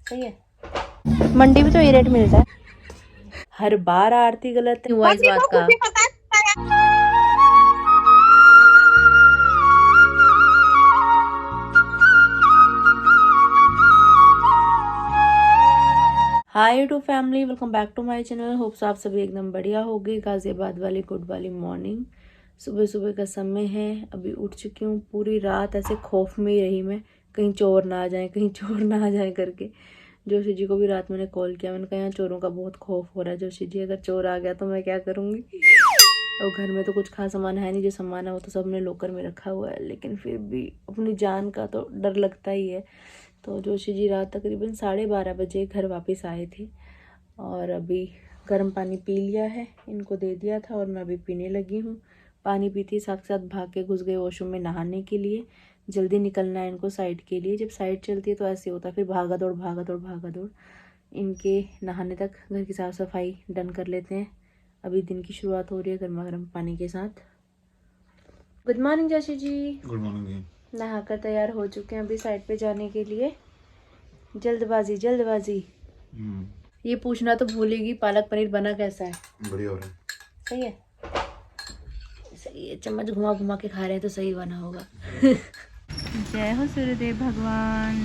सही है। मंडी में तो ये रेट मिलता है। हर बार आरती गलत हुआ इस बात का। Hi YouTube family, welcome back to my channel. Hopes आप सभी एकदम बढ़िया होगे। गाजियाबाद वाली गुड वाली मॉर्निंग, सुबह सुबह का समय है। अभी उठ चुकी हूँ। पूरी रात ऐसे खौफ में ही रही मैं, कहीं चोर ना आ जाए, कहीं चोर ना आ जाए करके। जोशी जी को भी रात मैंने कॉल किया, मैंने कहा यहाँ चोरों का बहुत खौफ हो रहा है जोशी जी, अगर चोर आ गया तो मैं क्या करूँगी। और घर में तो कुछ खास सामान है नहीं, जो सामान है वो तो सब ने लॉकर में रखा हुआ है, लेकिन फिर भी अपनी जान का तो डर लगता ही है। तो जोशी जी रात तकरीबन 12:30 बजे घर वापस आए थे और अभी गर्म पानी पी लिया है, इनको दे दिया था और मैं अभी पीने लगी हूँ। पानी पीती साथ साथ भाग के घुस गए वॉशरूम में नहाने के लिए। जल्दी निकलना है इनको साइड के लिए। जब साइड चलती है तो ऐसे होता है, फिर भागा दौड़ भागा दौड़ भागा दौड़। इनके नहाने तक घर की साफ़ सफाई डन कर लेते हैं। अभी दिन की शुरुआत हो रही है गर्मा गर्म पानी के साथ। Good morning Joshi ji. Good morning. नहाकर तैयार हो चुके हैं अभी साइड पे जाने के लिए। जल्दबाजी जल्दबाजी। ये पूछना तो भूलेगी, पालक पनीर बना कैसा है? बढ़िया हो रहा है। सही है, सही है। चम्मच घुमा घुमा के खा रहे हैं तो सही बना होगा। जय हो सूर्यदेव भगवान।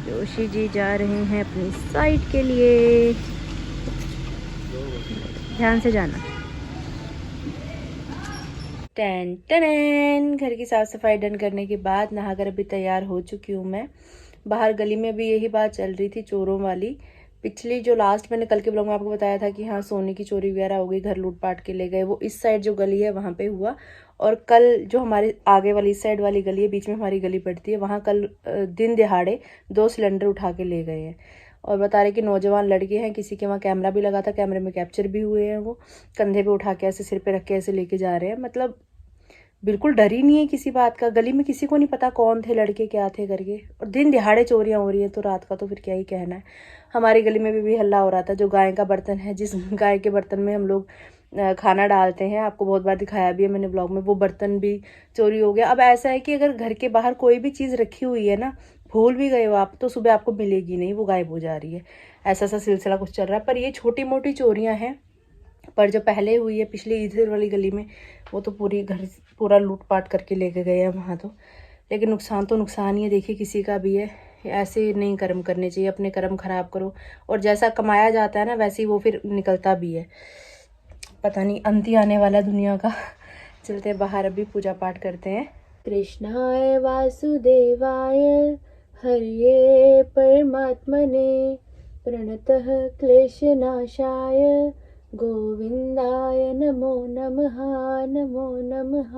जोशी जी जा रहे हैं अपनी साइट के लिए। ध्यान से जाना। Ten ten. घर की साफ सफाई डन करने के बाद नहाकर अभी तैयार हो चुकी हूँ मैं। बाहर गली में भी यही बात चल रही थी चोरों वाली। पिछली जो लास्ट मैंने कल के ब्लॉग में आपको बताया था कि हाँ सोने की चोरी वगैरह हो गई, घर लूटपाट के ले गए, वो इस साइड जो गली है वहाँ पे हुआ। और कल जो हमारे आगे वाली इस साइड वाली गली है, बीच में हमारी गली पड़ती है, वहाँ कल दिन दिहाड़े 2 सिलेंडर उठा के ले गए हैं। और बता रहे कि नौजवान लड़के हैं, किसी के वहाँ कैमरा भी लगा था, कैमरे में कैप्चर भी हुए हैं। वो कंधे पे उठा के ऐसे सिर पे रख के ऐसे लेके जा रहे हैं। मतलब बिल्कुल डर ही नहीं है किसी बात का। गली में किसी को नहीं पता कौन थे लड़के, क्या थे करके। और दिन दिहाड़े चोरियां हो रही हैं तो रात का तो फिर क्या ही कहना है। हमारी गली में भी हल्ला हो रहा था। जो गाय का बर्तन है, जिस गाय के बर्तन में हम लोग खाना डालते हैं, आपको बहुत बार दिखाया भी है मैंने ब्लॉग में, वो बर्तन भी चोरी हो गया। अब ऐसा है कि अगर घर के बाहर कोई भी चीज़ रखी हुई है ना, भूल भी गए हो आप, तो सुबह आपको मिलेगी नहीं, वो गायब हो जा रही है। ऐसा सा सिलसिला कुछ चल रहा है। पर ये छोटी मोटी चोरियाँ हैं। पर जो पहले हुई है पिछली इधर वाली गली में, वो तो पूरा लूटपाट करके लेके गए हैं वहाँ तो। लेकिन नुकसान तो नुकसान ही है, देखिए किसी का भी है। ऐसे नहीं कर्म करने चाहिए, अपने कर्म खराब करो और जैसा कमाया जाता है ना वैसे ही वो फिर निकलता भी है। पता नहीं अंत ही आने वाला दुनिया का। चलते बाहर, अभी पूजा पाठ करते हैं। कृष्णाय वासुदेवाय हरिये परमात्मने प्रणतः क्लेशनाशाय गोविंदाय नमो नमः नमो नमः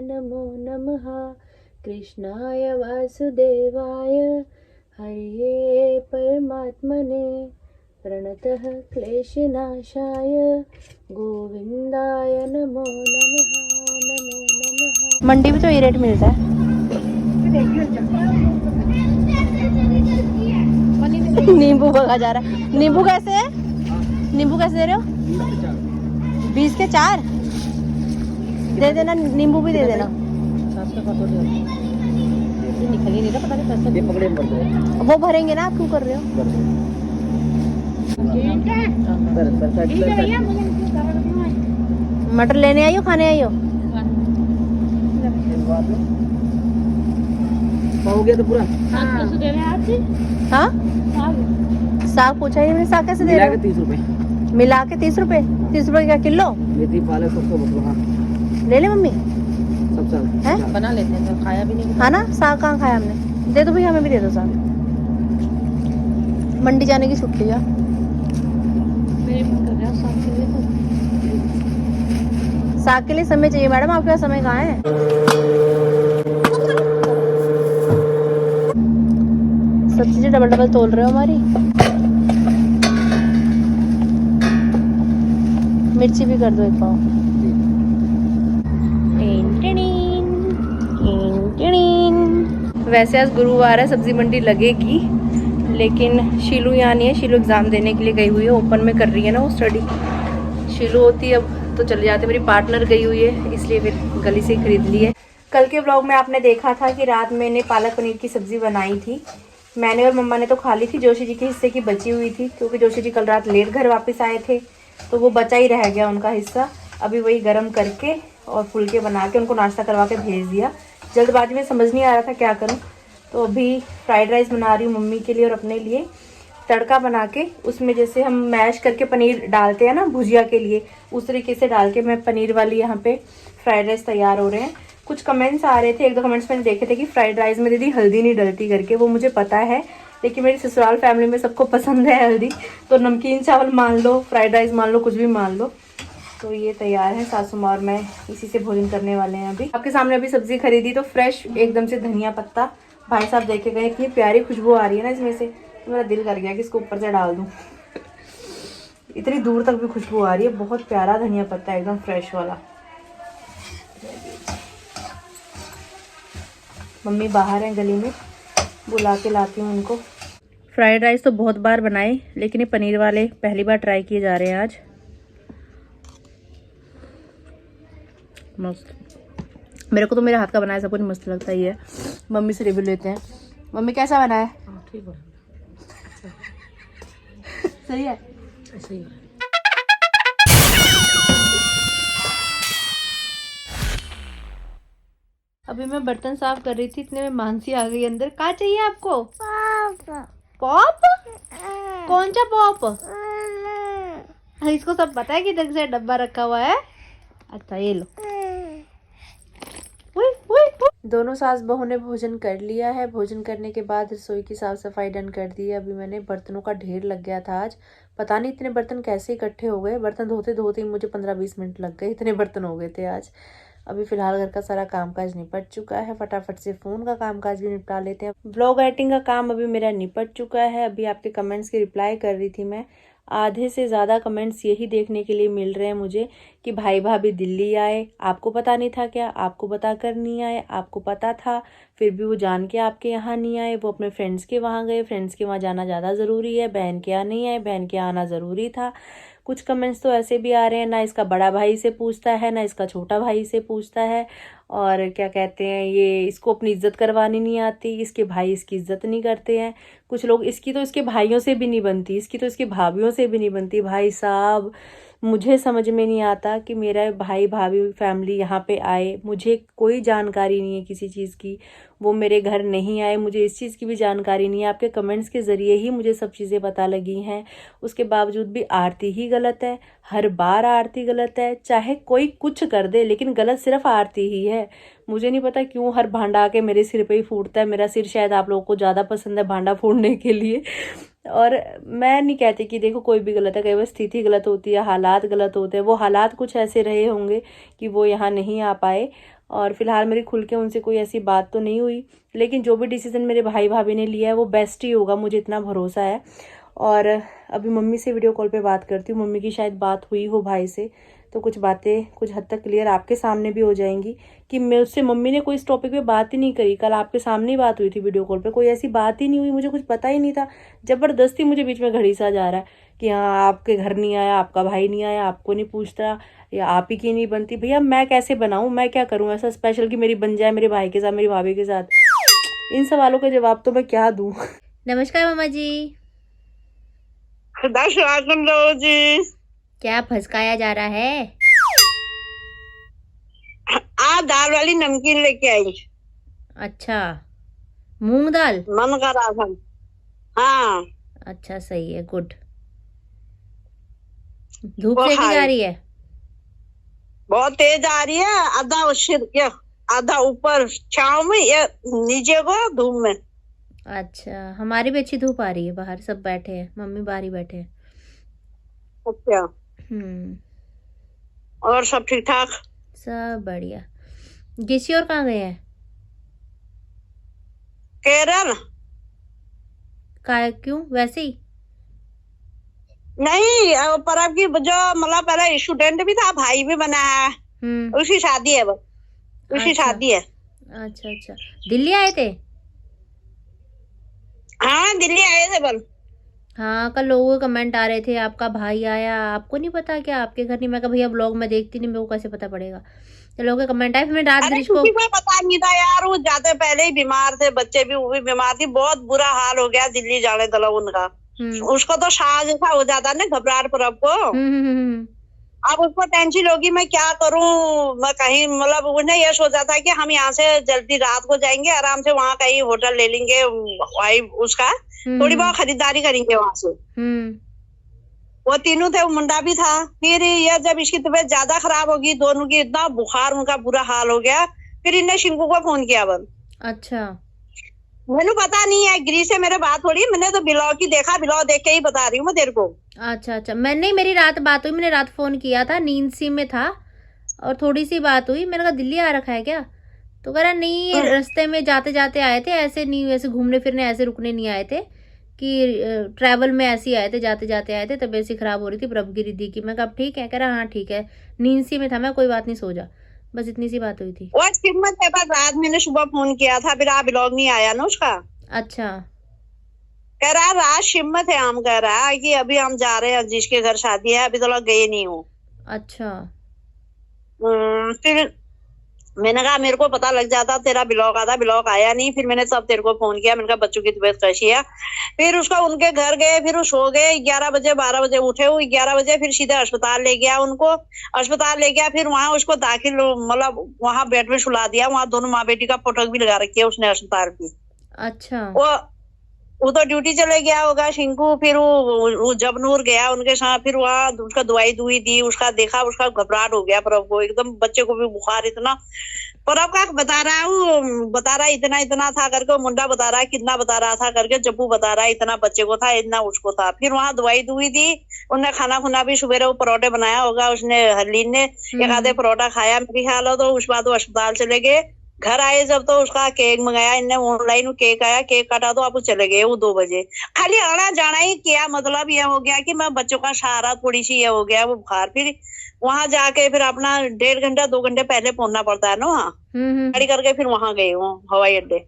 नमो नमः। कृष्णाय वासुदेवाय हरिये परमात्मने प्रणतः क्लेशनाशाय गोविंदाय नमो नमः नमो नमः। मंडी में तो ये रेट मिलता है। नींबू भगा जा रहा है। नींबू कैसे है? नींबू कैसे दे रहे हो? 20 के 4 दे देना। नींबू भी दे देना। निकल ही नहीं रहा, पता नहीं। वो भरेंगे ना, आप क्यों कर रहे हो? मटर लेने आई हो, खाने आई हो? हो गया तो पूरा। हाँ साग पूछा ही मैंने, साग कैसे दे रहे हो? 30 रुपए मिला के 30 रुपए। 30 रुपए क्या किलो? मेथी पालक सबको बतलो। हाँ ले ले मम्मी, सब सब है बना लेते हैं, तो खाया भी नहीं। हाँ ना, साग कहाँ खाया हमने? दे दो भैया, हमें भी दे दो साग। मंडी जाने की छुट्टी है। साग के लिए समय चाहिए मैडम, आपके पास समय कहाँ है? सब चीजें डबल डबल तोल रहे हो हमारी। मिर्ची भी कर दो एक पाव। वैसे आज गुरुवार है, सब्जी मंडी लगेगी, लेकिन शीलू यहाँ नहीं है। शीलू एग्जाम देने के लिए गई हुई है, ओपन में कर रही है ना वो स्टडी। शीलू होती अब तो चले जाते, मेरी पार्टनर गई हुई है, इसलिए फिर गली से खरीद ली है। कल के ब्लॉग में आपने देखा था कि रात मैंने पालक पनीर की सब्जी बनाई थी, मैंने और मम्मा ने तो खा ली थी, जोशी जी के हिस्से की बची हुई थी, क्योंकि जोशी जी कल रात लेट घर वापस आए थे, तो वो बचा ही रह गया उनका हिस्सा। अभी वही गर्म करके और फुलके बना के उनको नाश्ता करवा के भेज दिया। जल्दबाजी में समझ नहीं आ रहा था क्या करूँ, तो अभी फ्राइड राइस बना रही हूँ मम्मी के लिए और अपने लिए। तड़का बना के उसमें जैसे हम मैश करके पनीर डालते हैं ना भुजिया के लिए, उस तरीके से डाल के मैं पनीर वाली यहाँ पे फ्राइड राइस तैयार हो रहे हैं। कुछ कमेंट्स आ रहे थे, एक दो कमेंट्स मैंने देखे थे कि फ्राइड राइस में दीदी हल्दी नहीं डलती करके। वो मुझे पता है, लेकिन मेरी ससुराल फैमिली में सबको पसंद है हल्दी, तो नमकीन चावल मान लो, फ्राइड राइस मान लो, कुछ भी मान लो। तो ये तैयार है, सासू माँ और मैं इसी से भोजन करने वाले हैं। अभी आपके सामने अभी सब्जी खरीदी तो फ्रेश एकदम से धनिया पत्ता भाई साहब देखे गए, इतनी प्यारी खुशबू आ रही है ना इसमें से, तो मेरा दिल कर गया कि इसको ऊपर से डाल दूँ। इतनी दूर तक भी खुशबू आ रही है, बहुत प्यारा धनिया पत्ता एकदम फ्रेश वाला। मम्मी बाहर हैं गली में, बुला के लाती हूँ उनको। फ्राइड राइस तो बहुत बार बनाए, लेकिन ये पनीर वाले पहली बार ट्राई किए जा रहे हैं आज। मस्त, मेरे को तो मेरे हाथ का बनाया सब कुछ मस्त लगता ही है। मम्मी से रिव्यू लेते हैं। मम्मी कैसा बना है? ठीक है, सही है। सही है। अभी मैं बर्तन साफ कर रही थी, इतने में मानसी आ गई अंदर। क्या चाहिए आपको? पॉप? कौन सा पॉप? इसको सब पता है कि इधर से डब्बा रखा हुआ है। अच्छा ये लो। दोनों सास बहू ने भोजन कर लिया है। भोजन करने के बाद रसोई की साफ सफाई डन कर दी है। अभी मैंने बर्तनों का ढेर लग गया था आज, पता नहीं इतने बर्तन कैसे इकट्ठे हो गए। बर्तन धोते धोते ही मुझे 15-20 मिनट लग गए, इतने बर्तन हो गए थे आज। अभी फिलहाल घर का सारा कामकाज निपट चुका है, फटाफट से फ़ोन का कामकाज भी निपटा लेते हैं। ब्लॉग एडिटिंग का काम अभी मेरा निपट चुका है। अभी आपके कमेंट्स की रिप्लाई कर रही थी मैं। आधे से ज़्यादा कमेंट्स यही देखने के लिए मिल रहे हैं मुझे कि भाई भाभी दिल्ली आए, आपको पता नहीं था क्या? आपको बता कर नहीं आए? आपको पता था फिर भी वो जान के आपके यहाँ नहीं आए? वो अपने फ्रेंड्स के वहाँ गए, फ्रेंड्स के वहाँ जाना ज़्यादा ज़रूरी है, बहन के यहाँ नहीं आए, बहन के यहाँ आना ज़रूरी था। कुछ कमेंट्स तो ऐसे भी आ रहे हैं, ना इसका बड़ा भाई से पूछता है, ना इसका छोटा भाई से पूछता है, और क्या कहते हैं, ये इसको अपनी इज्जत करवानी नहीं आती, इसके भाई इसकी इज्जत नहीं करते हैं। कुछ लोग इसकी तो इसके भाइयों से भी नहीं बनती, इसकी तो इसके भाभीयों से भी नहीं बनती। भाई साहब, मुझे समझ में नहीं आता कि मेरा भाई भाभी फैमिली यहाँ पे आए, मुझे कोई जानकारी नहीं है किसी चीज़ की। वो मेरे घर नहीं आए, मुझे इस चीज़ की भी जानकारी नहीं है। आपके कमेंट्स के ज़रिए ही मुझे सब चीज़ें पता लगी हैं। उसके बावजूद भी आरती ही गलत है, हर बार आरती गलत है। चाहे कोई कुछ कर दे, लेकिन गलत सिर्फ आरती ही है। मुझे नहीं पता क्यों हर भांडा आके मेरे सिर पे ही फूटता है। मेरा सिर शायद आप लोगों को ज़्यादा पसंद है भांडा फोड़ने के लिए। और मैं नहीं कहती कि देखो कोई भी गलत है, कई बार स्थिति गलत होती है, हालात गलत होते हैं। वो हालात कुछ ऐसे रहे होंगे कि वो यहाँ नहीं आ पाए, और फिलहाल मेरी खुल के उनसे कोई ऐसी बात तो नहीं हुई। लेकिन जो भी डिसीजन मेरे भाई भाभी ने लिया है वो बेस्ट ही होगा, मुझे इतना भरोसा है। और अभी मम्मी से वीडियो कॉल पे बात करती हूँ। मम्मी की शायद बात हुई हो भाई से, तो कुछ बातें कुछ हद तक क्लियर आपके सामने भी हो जाएंगी कि मैं उससे, मम्मी ने कोई इस टॉपिक पे बात ही नहीं करी। कल आपके सामने ही बात हुई थी वीडियो कॉल पे, कोई ऐसी बात ही नहीं हुई, मुझे कुछ पता ही नहीं था। ज़बरदस्ती मुझे बीच में घड़ी सा जा रहा है कि हाँ आपके घर नहीं आया, आपका भाई नहीं आया, आपको नहीं पूछता, या आप ही की नहीं बनती। भैया मैं कैसे बनाऊँ, मैं क्या करूँ ऐसा स्पेशल कि मेरी बन जाए मेरे भाई के साथ, मेरी भाभी के साथ? इन सवालों के जवाब तो मैं क्या दूँ। नमस्कार मामा जी। जी, क्या फंसकाया जा रहा है? आज दाल वाली नमकीन लेके आई। अच्छा, मूंग दाल? मन कर रहा था। हाँ, अच्छा सही है, गुड। धूप वो सेकी जा खाई। रही है? बहुत तेज आ रही है, आधा सिर या आधा ऊपर छाव में या नीचे को धूप में। अच्छा, हमारी भी अच्छी धूप आ रही है, बाहर सब बैठे हैं, मम्मी बाहर ही बैठे हैं। अच्छा, और सब ठीक ठाक? सब बढ़िया। गिसी और कहाँ गए हैं? केरल। क्यों, वैसे ही? नहीं, पर आपकी जो मतलब पहले स्टूडेंट भी था, भाई भी बना है, उसकी शादी है, उसकी शादी है। अच्छा अच्छा, दिल्ली आए थे? हाँ, दिल्ली आए थे बल। हाँ, कल लोगों के कमेंट आ रहे थे आपका भाई आया, आपको नहीं पता क्या? आपके घर नहीं? मैं कहा भैया ब्लॉग में देखती नहीं, मेरे को कैसे पता पड़ेगा। तो लोगों के कमेंट आए, फिर मैं रात अरे गिरीश को किसी को पता नहीं था यार, वो जाते पहले ही बीमार थे, बच्चे भी, वो भी बीमार थी, बहुत बुरा हाल हो गया दिल्ली जाने तला उनका। उसको तो शाह जैसा हो जाता ना, घबराहट पर आपको। अब उसको टेंशन होगी मैं क्या करूं, मैं कहीं मतलब उन्हें ये सोचा था कि हम यहाँ से जल्दी रात को जाएंगे, आराम से वहाँ कहीं होटल ले लेंगे, वही उसका थोड़ी बहुत खरीदारी करेंगे वहां से। वो तीनों थे, वो मुंडा भी था। फिर ये जब इसकी तबीयत ज्यादा खराब होगी, दोनों की इतना बुखार, उनका बुरा हाल हो गया, फिर इन्हें शिंकू को फोन किया बन। अच्छा, मैंने पता नहीं है, गिरी से मेरे बात हो रही, मैंने तो ब्लॉग ही देखा, ब्लॉग देख के ही बता रही हूँ मैं तेरे को। अच्छा अच्छा, मैंने, मेरी रात बात हुई, मैंने रात फोन किया था, नींद सी में था और थोड़ी सी बात हुई। मैंने कहा दिल्ली आ रखा है क्या, तो कह रहा नहीं, रास्ते में जाते जाते आए थे, ऐसे नहीं, ऐसे घूमने फिरने ऐसे रुकने नहीं आए थे, कि ट्रैवल में ऐसे ही आए थे, जाते जाते आए थे, तबीयत सी खराब हो रही थी प्रभगिरी दी की। मैं कहा ठीक है, कह रहा हाँ ठीक है, नींद सी में था मैं, कोई बात नहीं, सो जा, बस इतनी सी बात हुई थी। वो हिम्मत है, पर रात मैंने सुबह फोन किया था, फिर आप ब्लॉग नहीं आया ना उसका। अच्छा, कह रहा रात हिम्मत है, हम कह रहा है कि अभी हम जा रहे हैं, जिसके घर शादी है, अभी तो लोग गए नहीं हूँ। अच्छा, फिर मैंने कहा मेरे को पता लग जाता, तेरा ब्लॉग आता, ब्लॉग आया नहीं, फिर मैंने सब तेरे को फोन किया, मैंने कहा बच्चों की तबीयत कैसी है। फिर उसका उनके घर गए, फिर वो सो गए, 11 बजे 12 बजे उठे, वो 11 बजे फिर सीधे अस्पताल ले गया उनको, अस्पताल ले गया, फिर वहां उसको दाखिल, मतलब वहां बेड में सुला दिया, वहां दोनों माँ बेटी का फोटो भी लगा रखी है उसने अस्पताल की। अच्छा, वो तो ड्यूटी चले गया होगा शिंकू, फिर वो जबनूर गया उनके साथ, फिर वहाँ उसका दवाई दुई दी, उसका देखा, उसका घबराहट हो गया परब को एकदम, बच्चे को भी बुखार इतना, परब का बता रहा है इतना इतना था करके, मुंडा बता रहा है कितना बता रहा था करके, जब्बू बता रहा है इतना बच्चे को था, इतना उसको था। फिर वहाँ दवाई दुई दी, उनने खाना खुना भी, सुबह वो परोठे बनाया होगा उसने, हरलीन ने एक आधे परोठा खाया मेरी ख्याल हो, तो उस बाद वो अस्पताल चले गए। घर आए जब तो उसका केक मंगाया इनने ऑनलाइन, केक आया, केक काटा तो आप चले गए वो 2 बजे। खाली आना जाना ही किया, मतलब ये हो गया कि मैं बच्चों का सहारा, थोड़ी सी ये हो गया वो बुखार। फिर वहां जाके फिर अपना 1.5 घंटा 2 घंटे पहले पहुंचना पड़ता है ना वहाँ, गाड़ी करके फिर वहां गए वो हवाई अड्डे।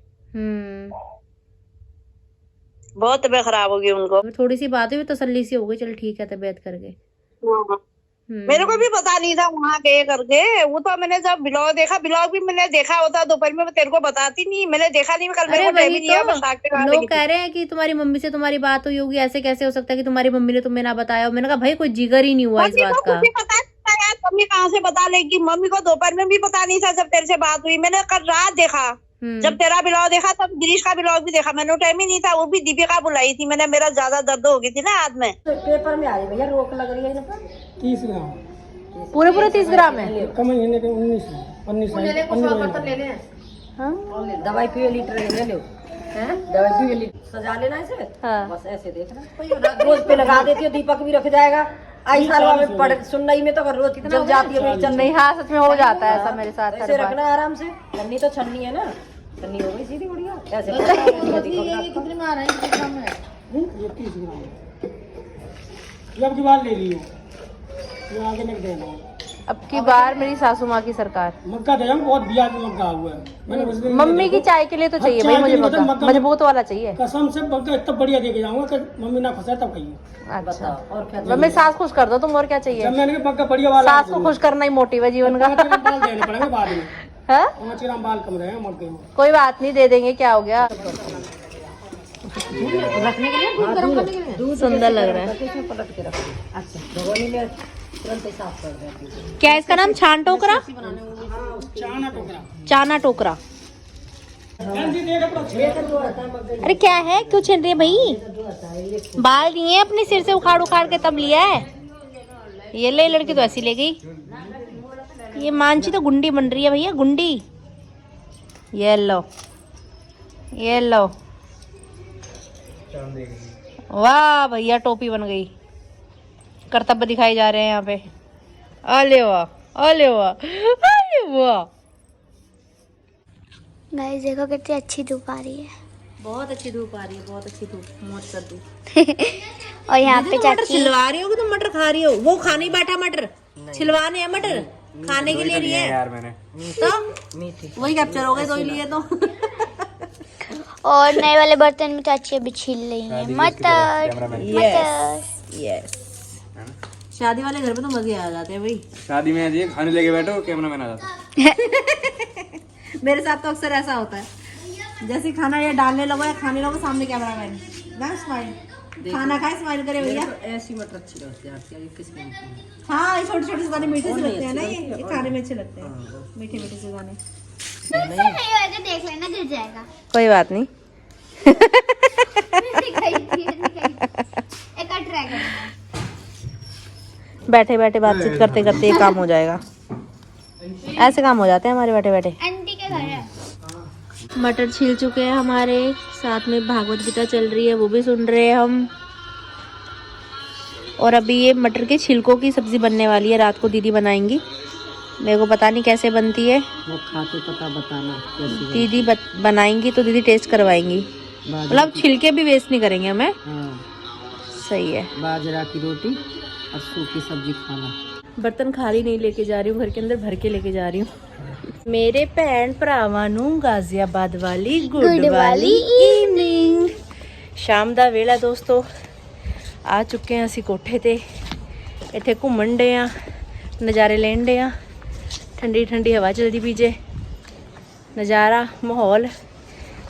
बहुत तबीयत खराब हो गई उनको। थोड़ी सी बात हुई, तसल्ली सी हो गई, चल ठीक है तबीयत करके। मेरे को भी पता नहीं था वहां गए करके, वो तो मैंने जब ब्लॉग देखा, ब्लॉग भी मैंने देखा होता दोपहर में, तेरे को बताती नहीं, मैंने देखा नहीं, कल मेरे को टाइम नहीं दिया, बस आके लोग कह रहे हैं कि तुम्हारी मम्मी से तुम्हारी बात हुई होगी, ऐसे कैसे हो सकता है कि तुम्हारी मम्मी ने तुम्हें ना बताया। मैंने कहा भाई कोई जिगर ही नहीं हुआ इस बात का। पता नहीं यार, मम्मी कहाँ से बता लेगी, मम्मी को दोपहर में भी पता नहीं था जब तेरे से बात हुई, मैंने कल रात देखा, जब तेरा ब्लॉग देखा तब गिरीश का ब्लॉग भी देखा, मैंने टाइम ही नहीं था, वो भी दीपिका बुलाई थी मैंने, मेरा ज्यादा दर्द हो गई थी ना हाथ में। पेपर में आ रही भैया, रोक लग रही है 30 ग्राम, पूरे 30 ग्राम है। कम महीने के 19 ले ले, दवाई पिए लीटर ले लो, दवाई पिए लीटर, सजा लेना इसे। बस ऐसे देखना, रोज पे लगा देती है, दीपक भी रख जाएगा। आई साल में पढ़ सुनने में तो रोज जल जाती है चन्नी। हाँ सच में हो जाता है ऐसा मेरे साथ। ऐसे रखना आराम से, छन्नी तो छन्नी है ना, छन्नी हो गई सीधी बढ़िया। ऐसे कितने में आ रहे हैं, कितने ग्राम में? ये 30 ग्राम अब की बार ले लियो, ये आगे नहीं देना। अब की बार मेरी सासू माँ की सरकार। मक्का दे, बहुत बिया में मक्का हुआ है मैंने, मम्मी की चाय के लिए तो चाहिए भाई मुझे मक्का, मजबूत वाला चाहिए कसम से। मक्का इतना बढ़िया दे के जाऊंगा कि मम्मी ना फंसा तब कहिए। अच्छा, और क्या मम्मी सास खुश कर दो तुम, और क्या चाहिए। जब मैंने मक्का बढ़िया वाला, सास को खुश करना ही मोटिव है जीवन का। बाल देने पड़ेंगे बाद में, हाँ 5 ग्राम बाल कम रहे मक्के में। कोई बात नहीं, दे देंगे, क्या हो गया। रखने के लिए, दूध गर्म करने के लिए, दूध सुंदर लग रहा है। इसमें पलट के रखो। अच्छा, भगोनी में तुरंत साफ कर देती है। क्या इसका नाम, छान टोकरा, चाना टोकरा, चाना टोकरा। अरे क्या है, क्यों छिल रही है भाई, बाल दिए अपने सिर से उखाड़ उखाड़ के तब लिया है। ये ले, लड़की तो ऐसी ले गई। ये मांची तो गुंडी बन रही है भैया, गुंडी। ये लो, ये लो, वाह भैया टोपी बन गई। कर्तव्य दिखाए जा रहे हैं यहाँ पे। अले वाह, अले वाह, अले वाह। गाइस देखो कितनी अच्छी धूप आ रही है, बहुत अच्छी धूप आ रही है, बहुत अच्छी धूप, मौज कर दी। और यहाँ पे मटर छिलवा रही हो कि तुम मटर खा रही हो? वो खाने ही बैठा मटर, छिलवाने हैं मटर, खाने के लिए नहीं है यार। मैंने तो वही कैप्चर हो गए, दो ही लिए तो। और नए वाले बर्तन में तो अच्छी अभी छील रही है मटर। यस यस, शादी वाले घर पे तो मजे आ जाते हैं भाई। शादी में जी खाने लेके बैठो, कैमरा मैन आ जाता है। मेरे साथ तो अक्सर ऐसा होता है, जैसे खाना या डालने लगो या खाने लगो, सामने कैमरा मैन ना स्माइल, खाना खाए स्माइल करे भैया। ऐसी मटर अच्छी लगती है यार, किस में हाँ, ये छोटे छोटे से गाने मीठे से लगते हैं ना, ये खाने में अच्छे लगते हैं, मीठे मीठे से गाने। नहीं होएगा, देख लेना, गिर जाएगा। कोई बात नहीं। एक और ट्राई करना। बैठे बैठे बातचीत करते करते ये काम हो जाएगा। ऐसे काम हो जाते हैं हमारे बैठे बैठे। आंटी के घर है। मटर छील चुके हैं हमारे, साथ में भागवत गीता चल रही है, वो भी सुन रहे हैं हम। और अभी ये मटर के छिलकों की सब्जी बनने वाली है, रात को दीदी बनाएंगी। मेरे को पता नहीं कैसे बनती है, वो खाते पता बताना कैसी दीदी बनाएंगी तो दीदी टेस्ट करवाएंगी। मतलब छिलके भी वेस्ट नहीं करेंगे हमें। हाँ, सही है। बाजरा की रोटी और सूखी सब्जी खाना। बर्तन खाली नहीं लेके जा रही हूँ, घर के अंदर भर के लेके जा रही हूँ। मेरे भैन भरावां नूं गाजियाबाद वाली गुड वाली इवनिंग। शाम ਦਾ ਵੇਲਾ ਦੋਸਤੋ, ਆ ਚੁੱਕੇ ਹਾਂ ਅਸੀਂ ਕੋਠੇ ਤੇ। ਇੱਥੇ ਘੁੰਮਣ ਡੇ ਆ, ਨਜ਼ਾਰੇ ਲੈਣ ਡੇ ਆ, ਠੰਡੀ ਠੰਡੀ ਹਵਾ ਚੱਲਦੀ ਪਈ ਜੇ, ਨਜ਼ਾਰਾ ਮਾਹੌਲ।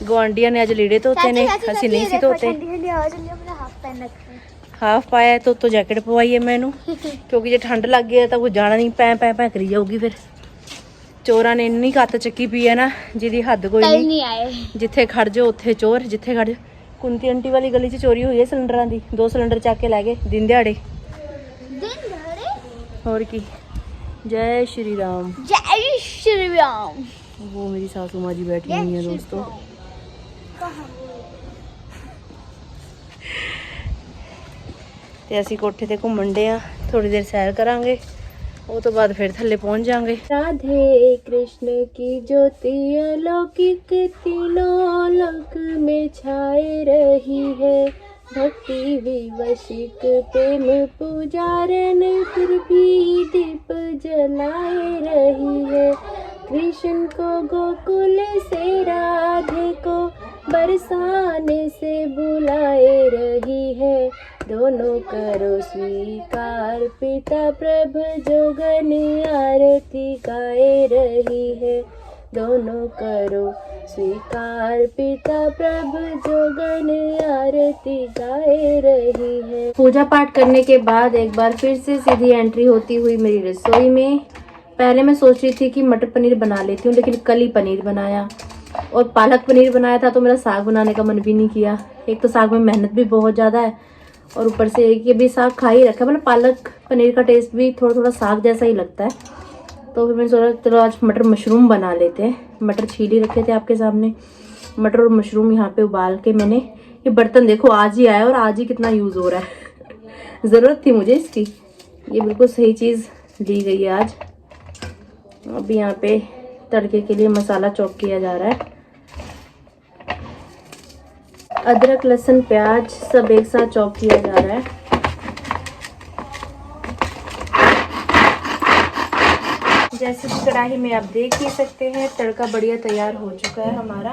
ਗਵਾਂਡੀਆਂ ਨੇ ਅੱਜ ਲੀੜੇ ਧੋਤੇ ਨੇ, ਅਸੀਂ नहीं ਸੀ ਧੋਤੇ। ठंडी हवा चल रही है, मैंने हाफ पहन रखा है। हाफ पाया है तो जैकेट पवाई है मैनू, क्योंकि जो ठंड लग गई है तो कोई जाना नहीं, पै पै पै करी जाऊगी। फिर चोरां ने इन्नी कत्त चक्की पी है ना, जिहदी हद कोई कल नहीं। नहीं आए। जिथे खड़ जाओ उत्थे चोर, जिथे खड़ जाओ। कुंती आंटी वाली गली च चोरी हुई है सिलेंडरां दी, 2 सिलेंडर चक के लै गए दिन दिहाड़े। दिन भरे। और की। जय श्री राम। जय श्री राम। वो मेरी सासू माँ जी बैठी हुई है दोस्तों। ਤੇ ਅਸੀਂ ਕੋਠੇ ਤੇ ਘੁੰਮਣ ਡੇ ਆ, ਥੋੜੀ ਦੇਰ ਸੈਰ ਕਰਾਂਗੇ, ਉਹ ਤੋਂ ਬਾਅਦ ਫਿਰ ਥੱਲੇ ਪਹੁੰਚ ਜਾਾਂਗੇ। राधे कृष्ण की ज्योति अलौकिक तीनों लोक में छाए रही है, भक्ति विवशिक प्रेम पुजारन फिर भी दीप जलाए रही है। कृष्ण को गोकुल से राधे को बरसाने से बुलाए रही है, दोनों करो स्वीकार पिता प्रभ जोगन आरती गाए रही है, दोनों करो स्वीकार पिता प्रभ जोगन आरती गाए रही है। पूजा पाठ करने के बाद एक बार फिर से सीधी एंट्री होती हुई मेरी रसोई में। पहले मैं सोच रही थी कि मटर पनीर बना लेती हूँ, लेकिन कल ही पनीर बनाया और पालक पनीर बनाया था, तो मेरा साग बनाने का मन भी नहीं किया। एक तो साग में मेहनत भी बहुत ज़्यादा है, और ऊपर से एक ये भी साग खा ही रखा है, मतलब पालक पनीर का टेस्ट भी थोड़ा थोड़ा साग जैसा ही लगता है। तो फिर मैंने सोचा चलो आज मटर मशरूम बना लेते हैं। मटर छील ही रखे थे आपके सामने, मटर और मशरूम यहाँ पे उबाल के मैंने। ये बर्तन देखो आज ही आया और आज ही कितना यूज़ हो रहा है। ज़रूरत थी मुझे इसकी, ये बिल्कुल सही चीज़ दी गई है आज। अभी यहाँ पे तड़के के लिए मसाला चॉप किया जा रहा है। अदरक लहसुन प्याज सब एक साथ चॉप किया जा रहा है। जैसे कि कढ़ाई में आप देख ही सकते हैं, तड़का बढ़िया तैयार हो चुका है हमारा।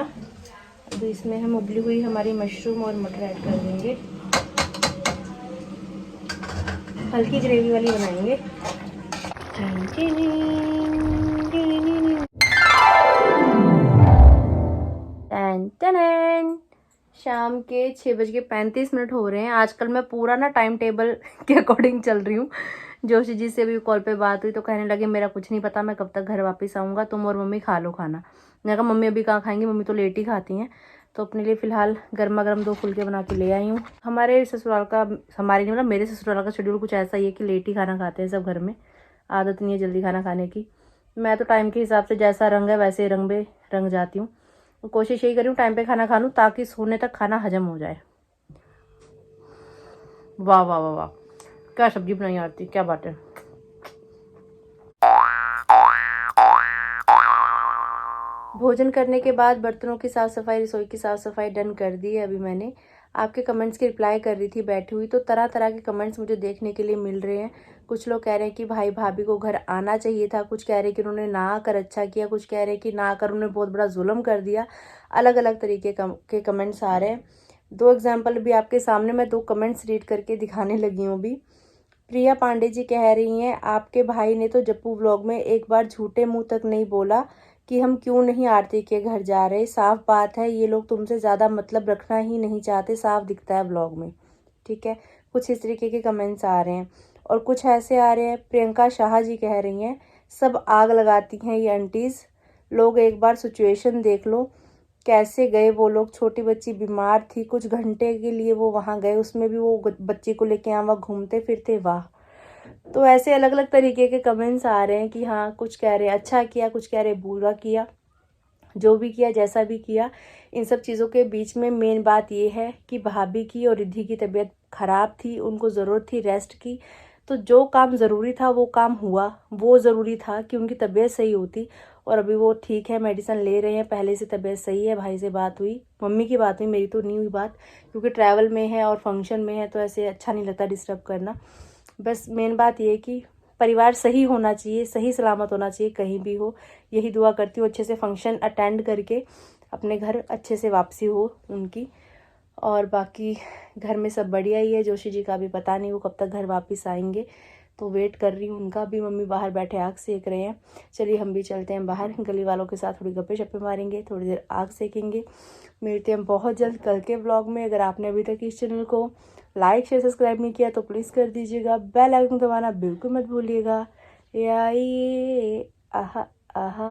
अब इसमें हम उबली हुई हमारी मशरूम और मटर ऐड कर देंगे। हल्की ग्रेवी वाली बनाएंगे। शाम के 6:35 हो रहे हैं। आजकल मैं पूरा ना टाइम टेबल के अकॉर्डिंग चल रही हूँ। जोशी जी से भी कॉल पे बात हुई तो कहने लगे मेरा कुछ नहीं पता, मैं कब तक घर वापस आऊँगा, तुम और मम्मी खा लो खाना। मैंने कहा मम्मी अभी कहाँ खाएंगी, मम्मी तो लेट ही खाती हैं। तो अपने लिए फ़िलहाल गर्मा गर्म 2 फुलके बना के ले आई हूँ। हमारे ससुराल का, हमारे नहीं मतलब मेरे ससुराल का शेड्यूल कुछ ऐसा ही है कि लेट ही खाना खाते हैं सब घर में, आदत नहीं है जल्दी खाना खाने की। मैं तो टाइम के हिसाब से जैसा रंग है वैसे रंग में रंग जाती हूँ। तो कोशिश यही करी हूँ टाइम पे खाना खा लूँ ताकि सोने तक खाना हजम हो जाए। वाह वाह वाह वाह, क्या सब्जी बनाई आरती, क्या बात है। भोजन करने के बाद बर्तनों की साफ़ सफाई, रसोई की साफ़ सफाई डन कर दी है। अभी मैंने आपके कमेंट्स की रिप्लाई कर रही थी बैठी हुई, तो तरह तरह के कमेंट्स मुझे देखने के लिए मिल रहे हैं। कुछ लोग कह रहे हैं कि भाई भाभी को घर आना चाहिए था, कुछ कह रहे हैं कि उन्होंने ना आकर अच्छा किया, कुछ कह रहे हैं कि ना आकर उन्होंने बहुत बड़ा जुल्म कर दिया। अलग अलग तरीके के कमेंट्स आ रहे हैं। 2 एग्जाम्पल भी आपके सामने मैं 2 कमेंट्स रीड करके दिखाने लगी हूँ अभी। प्रिया पांडे जी कह रही हैं, आपके भाई ने तो जप्पू व्लॉग में एक बार झूठे मुंह तक नहीं बोला कि हम क्यों नहीं आरती के घर जा रहे। साफ बात है ये लोग तुमसे ज़्यादा मतलब रखना ही नहीं चाहते, साफ दिखता है व्लॉग में। ठीक है, कुछ इस तरीके के कमेंट्स आ रहे हैं और कुछ ऐसे आ रहे हैं। प्रियंका शाह जी कह रही हैं, सब आग लगाती हैं ये आंटीज़, लोग एक बार सिचुएशन देख लो कैसे गए वो लोग। छोटी बच्ची बीमार थी, कुछ घंटे के लिए वो वहाँ गए, उसमें भी वो बच्ची को लेके वहाँ घूमते फिरते। वाह। तो ऐसे अलग अलग तरीके के कमेंट्स आ रहे हैं कि हाँ, कुछ कह रहे अच्छा किया, कुछ कह रहे बुरा किया। जो भी किया, जैसा भी किया, इन सब चीज़ों के बीच में मेन बात ये है कि भाभी की और रिद्धि की तबीयत ख़राब थी, उनको ज़रूरत थी रेस्ट की। तो जो काम ज़रूरी था वो काम हुआ, वो ज़रूरी था कि उनकी तबीयत सही होती। और अभी वो ठीक है, मेडिसिन ले रहे हैं, पहले से तबीयत सही है। भाई से बात हुई, मम्मी की बात हुई, मेरी तो नहीं हुई बात, क्योंकि ट्रैवल में है और फंक्शन में है, तो ऐसे अच्छा नहीं लगता डिस्टर्ब करना। बस मेन बात ये कि परिवार सही होना चाहिए, सही सलामत होना चाहिए कहीं भी हो। यही दुआ करती हूँ अच्छे से फंक्शन अटेंड करके अपने घर अच्छे से वापसी हो उनकी। और बाकी घर में सब बढ़िया ही है। जोशी जी का भी पता नहीं वो कब तक घर वापस आएंगे, तो वेट कर रही हूँ उनका भी। मम्मी बाहर बैठे आग सेक रहे हैं। चलिए हम भी चलते हैं बाहर, गली वालों के साथ थोड़ी गप्पे शप्पे मारेंगे, थोड़ी देर आग सेकेंगे। मिलते हैं बहुत जल्द कल के व्लॉग में। अगर आपने अभी तक इस चैनल को लाइक शेयर सब्सक्राइब नहीं किया तो प्लीज़ कर दीजिएगा। बेल आइकन दबाना बिल्कुल मत भूलिएगा। आहा आहा।